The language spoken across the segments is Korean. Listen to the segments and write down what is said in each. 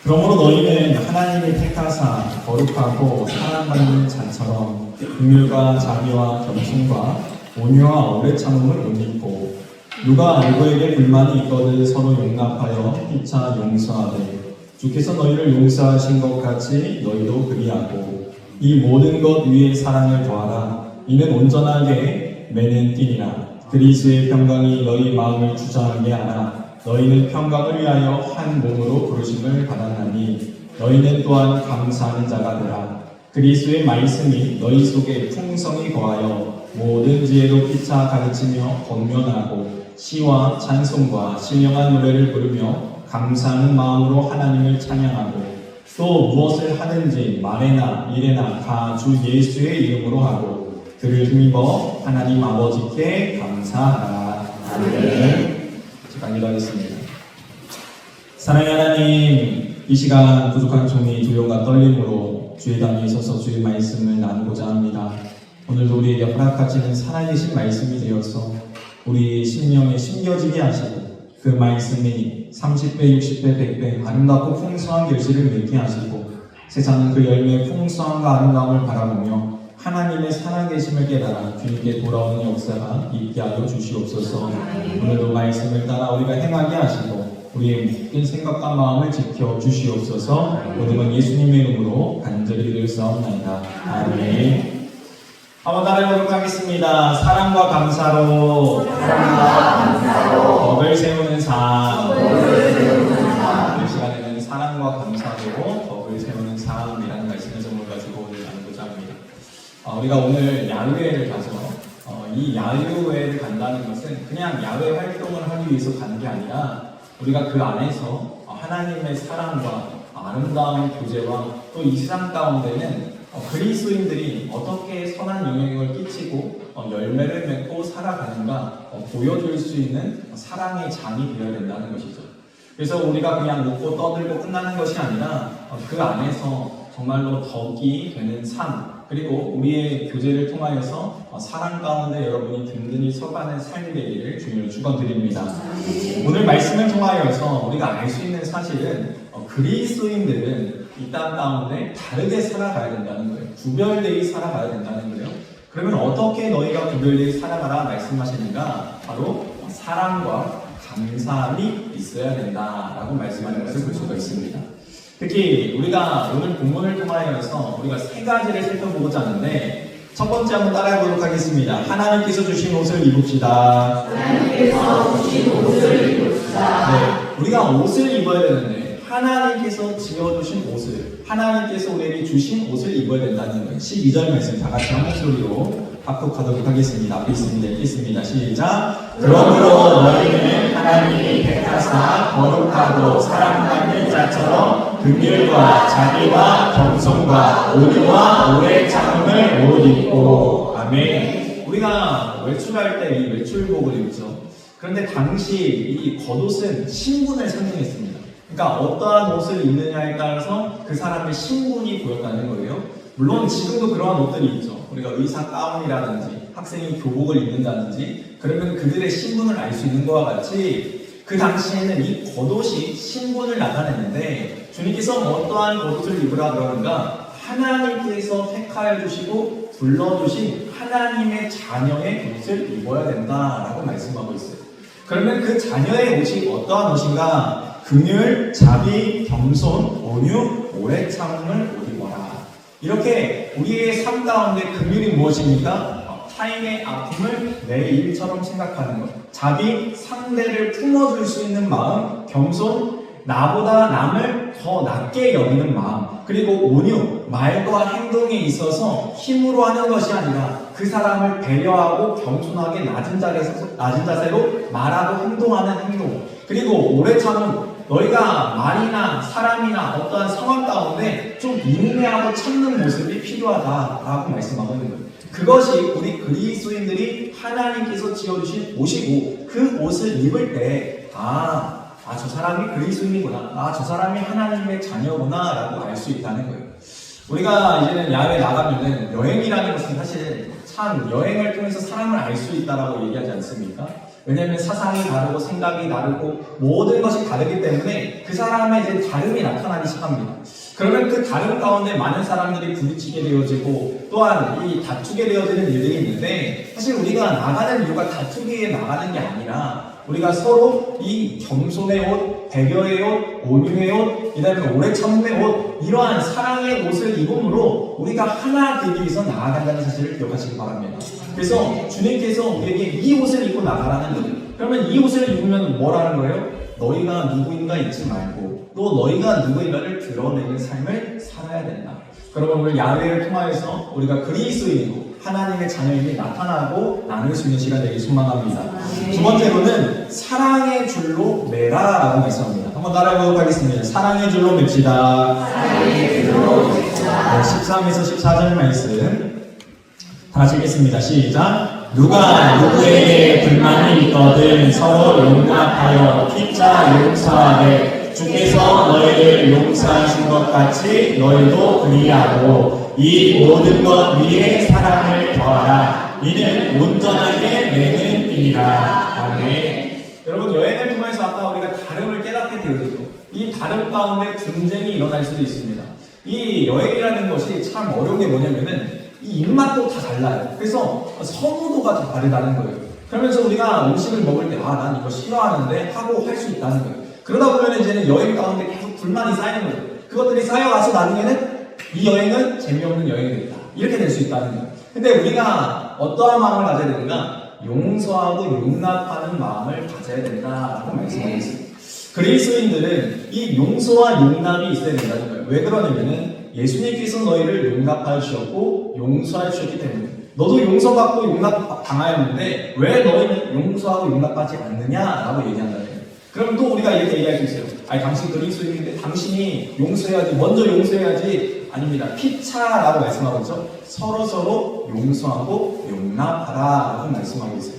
그러므로 너희는 하나님이 택하사 거룩하고 사랑받는 자처럼 긍휼과 자비와 겸손과 온유와 오래 참음을 못 입고 누가 누구에게 불만이 있거든 서로 용납하여 피차 용서하되 주께서 너희를 용서하신 것 같이 너희도 그리하고 이 모든 것 위에 사랑을 더하라. 이는 온전하게 매는 띠니라. 그리스도의 평강이 너희 마음을 주장하게 하라. 너희는 평강을 위하여 한 몸으로 부르심을 받았나니 너희는 또한 감사하는 자가 되라. 그리스도의 말씀이 너희 속에 풍성히 거하여 모든 지혜로 피차 가르치며 권면하고 시와 찬송과 신령한 노래를 부르며 감사하는 마음으로 하나님을 찬양하고 또 무엇을 하든지 말에나 일에나 다 주 예수의 이름으로 하고 그를 힘입어 하나님 아버지께 감사하라. 아멘. 제가 기도하겠습니다. 사랑의 하나님, 이 시간 부족한 종이 두려움과 떨림으로 주의 단위에 서서 주의 말씀을 나누고자 합니다. 오늘도 우리에게 허락하시는 살아계신 말씀이 되어서 우리 심령에 심겨지게 하시고 그 말씀이 30배, 60배, 100배 아름답고 풍성한 결실을 맺게 하시고 세상은 그 열매의 풍성함과 아름다움을 바라보며 하나님의 살아계심을 깨달아 주님께 돌아오는 역사가 있게 하여 주시옵소서. 오늘도 말씀을 따라 우리가 행하게 하시고 우리의 모든 생각과 마음을 지켜 주시옵소서. 모든 건 예수님의 이름으로 간절히 기도하옵나이다. 아멘. 한번 따라해보도록 하겠습니다. 사랑과 감사로 덕을 세우는 삶. 이 시간에는 사랑과 감사로 덕을 세우는 삶이라는 말씀을 전부 가지고 오늘 나누고자 합니다. 우리가 오늘 야외를 가죠. 이 야외를 간다는 것은 그냥 야외 활동을 하기 위해서 가는 게 아니라 우리가 그 안에서 하나님의 사랑과 아름다운 교제와 또 이 세상 가운데는 그리스도인들이 어떻게 선한 영향력을 끼치고 열매를 맺고 살아가는가 보여줄 수 있는 사랑의 장이 되어야 된다는 것이죠. 그래서 우리가 그냥 웃고 떠들고 끝나는 것이 아니라 그 안에서 정말로 덕이 되는 삶, 그리고 우리의 교제를 통하여서 사랑 가운데 여러분이 든든히 서가는 삶이 되기를 주님으로 축원드립니다. 오늘 말씀을 통하여서 우리가 알 수 있는 사실은 그리스도인들은 이 땅 가운데 다르게 살아가야 된다는 거예요. 구별되게 살아가야 된다는 거예요. 그러면 어떻게 너희가 구별되게 살아가라 말씀하시는가? 바로 사랑과 감사함이 있어야 된다라고 말씀하는 것을 볼 수가 있습니다. 특히 우리가 오늘 본문을 통하여서 우리가 세 가지를 살펴보고자 하는데 첫 번째 한번 따라해보도록 하겠습니다. 하나님께서 주신 옷을 입읍시다. 하나님께서 주신 옷을 입읍시다. 네, 우리가 옷을 입어야 되는데 하나님께서 지어주신 옷을, 하나님께서 우리에게 주신 옷을 입어야 된다는 거예요. 12절 말씀 다 같이 한 목소리로 합독하도록 하겠습니다. 앞에 있습니다. 읽겠습니다. 시작. 그러므로 너희는 하나님이 택하사 거룩하고 사랑받는 자처럼 긍휼과 자비와 겸손과 온유와 오래 참음을 못 입고. 아멘. 우리가 외출할 때 이 외출복을 입죠. 그런데 당시 이 겉옷은 신분을 상징했습니다. 그러니까 어떠한 옷을 입느냐에 따라서 그 사람의 신분이 보였다는 거예요. 물론 지금도 그러한 옷들이 있죠. 우리가 의사 가운이라든지 학생이 교복을 입는다든지 그러면 그들의 신분을 알 수 있는 것과 같이 그 당시에는 이 겉옷이 신분을 나타냈는데 주님께서 어떠한 겉옷을 입으라 그러는가? 하나님께서 택하여 주시고 불러주신 하나님의 자녀의 옷을 입어야 된다라고 말씀하고 있어요. 그러면 그 자녀의 옷이 어떠한 옷인가? 긍휼, 자비, 겸손, 온유, 오래 참음을 못 입어라. 이렇게 우리의 삶 가운데 긍휼이 무엇입니까? 타인의 아픔을 내 일처럼 생각하는 것. 자비, 상대를 품어줄 수 있는 마음. 겸손, 나보다 남을 더 낮게 여기는 마음. 그리고 온유, 말과 행동에 있어서 힘으로 하는 것이 아니라 그 사람을 배려하고 겸손하게 낮은 자세로 말하고 행동하는 행동. 그리고 오래 참음, 너희가 말이나 사람이나 어떠한 상황 가운데 좀 인내하고 참는 모습이 필요하다라고 말씀하고 있는 거예요. 그것이 우리 그리스도인들이 하나님께서 지어주신 옷이고 그 옷을 입을 때 저 사람이 그리스도인이구나, 저 사람이 하나님의 자녀구나 라고 알 수 있다는 거예요. 우리가 이제는 야외 나가면은 여행이라는 것은 사실 참 여행을 통해서 사람을 알 수 있다라고 얘기하지 않습니까? 왜냐하면 사상이 다르고 생각이 다르고 모든 것이 다르기 때문에 그 사람의 이제 다름이 나타나기 시작합니다. 그러면 그 다름 가운데 많은 사람들이 부딪히게 되어지고 또한 이 다투게 되어지는 일들이 있는데 사실 우리가 나가는 이유가 다투기 위해 나가는 게 아니라 우리가 서로 이 겸손의 옷, 배려의 옷, 온유의 옷, 그 다음에 오래 참음의 옷 이러한 사랑의 옷을 입음으로 우리가 하나 되기 위해서 나아간다는 사실을 기억하시기 바랍니다. 그래서 주님께서 우리에게 이 옷을 입고 나가라는 거예요. 그러면 이 옷을 입으면 뭐라는 거예요? 너희가 누구인가 잊지 말고 또 너희가 누구인가를 드러내는 삶을 살아야 된다. 그러면 오늘 야외를 통하여서 우리가 그리스도인이고 하나님의 자녀임이 나타나고 나눌 수 있는 시간 되길 소망합니다. 두 번째로는 사랑의 줄로 매라라고 말씀합니다. 한번 따라해보도록 하겠습니다. 사랑의 줄로 맵시다. 사랑의 줄로 맵시다. 13에서 14절 말씀 다시 읽겠습니다. 시작. 누가 누구에게 불만이 있거든 서로 용납하여 피차 용서하되 주께서 너희를 용서하신 것 같이 너희도 그리하고 이 모든 것 위에 사랑을 더하라. 이는 온전하게 내는 일이라. 아멘. 여러분 여행을 통해서 아까 우리가 다름을 깨닫게 되어지죠. 이 다름 가운데 분쟁이 일어날 수도 있습니다. 이 여행이라는 것이 참 어려운 게 뭐냐면은 이 입맛도 다 달라요. 그래서 선호도가 다 다르다는 거예요. 그러면서 우리가 음식을 먹을 때 난 이거 싫어하는데 하고 할 수 있다는 거예요. 그러다 보면 이제는 여행 가운데 계속 불만이 쌓이는 거예요. 그것들이 쌓여가서 나중에는 이 여행은 재미없는 여행이 됐다. 이렇게 될 수 있다는 거예요. 근데 우리가 어떠한 마음을 가져야 되는가? 용서하고 용납하는 마음을 가져야 된다라고 말씀하고 있습니다. 그리스도인들은 이 용서와 용납이 있어야 된다는 거예요. 왜 그러냐면은 예수님께서 너희를 용납하여 주셨고 용서하여 주셨기 때문에 너도 용서받고 용납 당하였는데 왜 너희는 용서하고 용납하지 않느냐라고 얘기한다는 거예요. 그럼 또 우리가 이렇게 얘기할 수 있어요. 아니 당신 그리스도인인데 당신이 용서해야지 먼저 용서해야지. 아닙니다. 피차라고 말씀하고 있죠. 서로 용서하고 용납하라라고 말씀하고 있어요.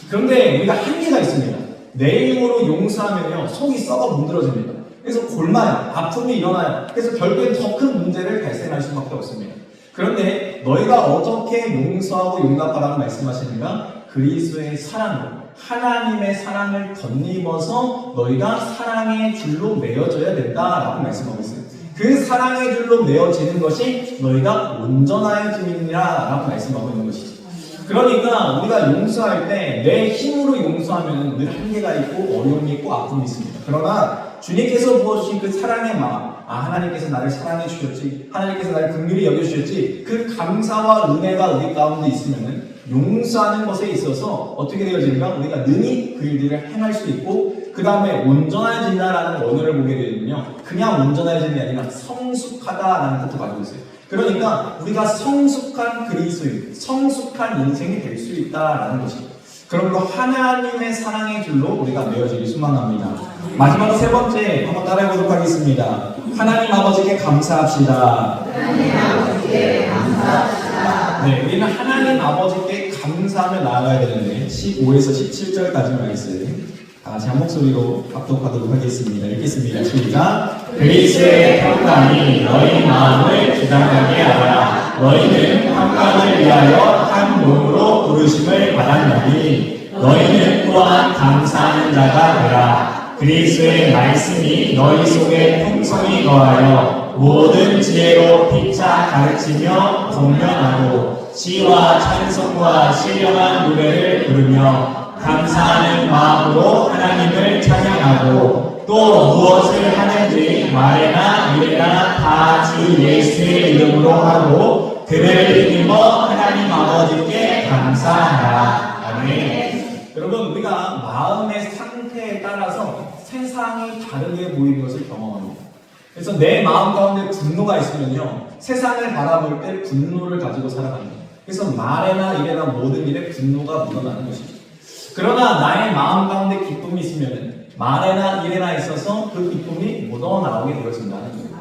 그런데 우리가 한계가 있습니다. 내 힘으로 용서하면요 속이 썩어 문드러집니다. 그래서 골마요. 아픔이 일어나요. 그래서 결국엔 더 큰 문제를 발생할 수밖에 없습니다. 그런데 너희가 어떻게 용서하고 용납하라고 말씀하시는가? 그리스도의 사랑으로 하나님의 사랑을 덧입어서 너희가 사랑의 줄로 매어져야 된다라고 말씀하고 있어요. 그 사랑의 줄로 매어지는 것이 너희가 온전하여짐이니라 라고 말씀하고 있는 것이죠. 그러니까 우리가 용서할 때 내 힘으로 용서하면 늘 한계가 있고 어려움이 있고 아픔이 있습니다. 그러나 주님께서 부어주신 그 사랑의 마음, 하나님께서 나를 사랑해 주셨지, 하나님께서 나를 긍휼히 여겨주셨지, 그 감사와 은혜가 우리 가운데 있으면은 용서하는 것에 있어서 어떻게 되어지는가? 우리가 능히 그 일들을 행할 수 있고 그 다음에 온전해진다라는 언어를 보게 되면요 그냥 온전해지는 게 아니라 성숙하다라는 뜻도 가지고 있어요. 그러니까 우리가 성숙한 그리스도인, 성숙한 인생이 될 수 있다라는 것입니다. 그러므로 하나님의 사랑의 줄로 우리가 매어지길 소망합니다. 마지막 세 번째 한번 따라해보도록 하겠습니다. 하나님 아버지께 감사합시다. 하나님 아버지께 감사합시다. 네, 우리는 하나님 아버지께 감사하며 나아가야 되는데 15에서 17절까지 말씀 다 같이 한 목소리로 합독하도록 하겠습니다. 읽겠습니다. 시작. 그리스도의 평강이 너희 마음을 주장하게 하라. 너희는 평강을 위하여 한 몸으로 부르심을 받았나니 너희는 또한 감사하는 자가 되라. 그리스도의 말씀이 너희 속에 풍성히 거하여 모든 지혜로 피차 가르치며 공명하고 시와 찬송과 신령한 노래를 부르며 감사하는 마음으로 하나님을 찬양하고 또 무엇을 하는지 말이나 일이나 다 주 예수의 이름으로 하고 그를 믿으며 하나님 아버지께 감사하라. 아멘. 여러분 우리가 마음의 상태에 따라서 세상이 다르게 보이는 것을 경험합니다. 그래서 내 마음 가운데 분노가 있으면요 세상을 바라볼 때 분노를 가지고 살아갑니다. 그래서 말에나 일에나 모든 일에 분노가 묻어나는 것이죠. 그러나 나의 마음 가운데 기쁨이 있으면 말에나 일에나 있어서 그 기쁨이 묻어나오게 되어진다는 거예요.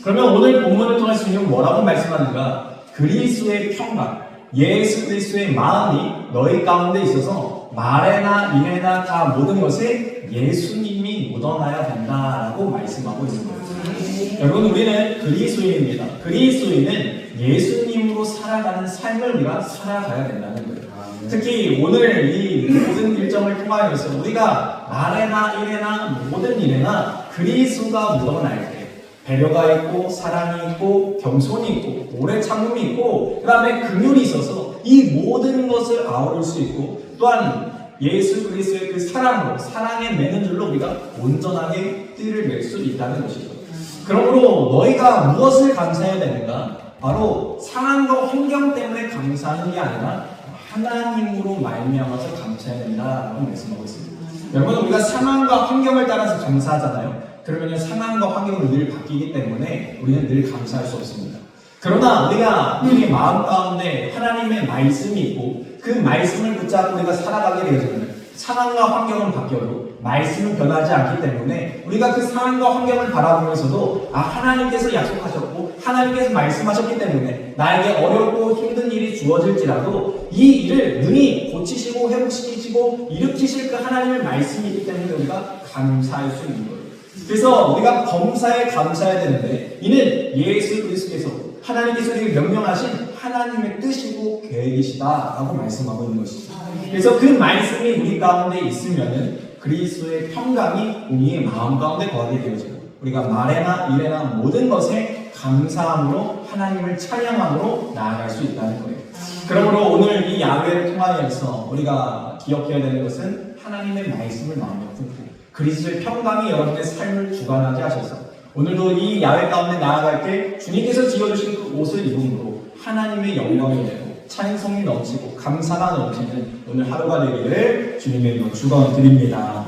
그러면 오늘 본문을 통해서 주님은 뭐라고 말씀하는가? 그리스도의 평강, 예수 그리스도의 마음이 너희 가운데 있어서 말에나 일에나 다 모든 것에 예수님이 묻어나야 된다라고 말씀하고 있는 거예요. 여러분 우리는 그리스도인입니다. 그리스도인은 예수님으로 살아가는 삶을 우리가 살아가야 된다는 거예요. 특히 오늘 이 모든 일정을 통하여서 우리가 말에나 일에나 모든 일에나 그리스도가 묻어날 때 배려가 있고 사랑이 있고 겸손이 있고 오래 참음이 있고 그 다음에 긍휼이 있어서 이 모든 것을 아우를 수 있고 또한 예수 그리스도의 그 사랑으로 사랑에 매는 줄로 우리가 온전하게 띠를 맬 수 있다는 것이죠. 그러므로 너희가 무엇을 감사해야 되는가? 바로 상황과 환경 때문에 감사하는 게 아니라 하나님으로 말미암아서 감사해야 된다라고 말씀하고 있습니다. 여러분 우리가 상황과 환경을 따라서 감사하잖아요. 그러면 상황과 환경은 늘 바뀌기 때문에 우리는 늘 감사할 수 없습니다. 그러나 우리가 우리의 마음 가운데 하나님의 말씀이 있고 그 말씀을 붙잡고 우리가 살아가게 되어지면 상황과 환경은 바뀌어도 말씀은 변하지 않기 때문에 우리가 그 상황과 환경을 바라보면서도 하나님께서 약속하셨고 하나님께서 말씀하셨기 때문에 나에게 어렵고 힘든 일이 주어질지라도 이 일을 능히 고치시고 회복시키시고 일으키실 그 하나님의 말씀이 있기 때문에 우리가 감사할 수 있는 거예요. 그래서 우리가 범사에 감사해야 되는데 이는 예수 그리스도께서 하나님께서 우리에게 명령하신 하나님의 뜻이고 계획이시다라고 말씀하고 있는 것이죠. 그래서 그 말씀이 우리 가운데 있으면은 그리스도의 평강이 우리의 마음 가운데 거하게 되어지고 우리가 말에나 일에나 모든 것에 감사함으로 하나님을 찬양함으로 나아갈 수 있다는 거예요. 그러므로 오늘 이 야외를 통하여서 우리가 기억해야 되는 것은 하나님의 말씀을 마음에 품고 그리스도의 평강이 여러분의 삶을 주관하게 하셔서 오늘도 이 야외 가운데 나아갈 때 주님께서 지어주신 그 옷을 입음으로 하나님의 영광이 되고 찬송이 넘치고 감사가 넘치는 오늘 하루가 되기를 주님의 이름으로 축원드립니다.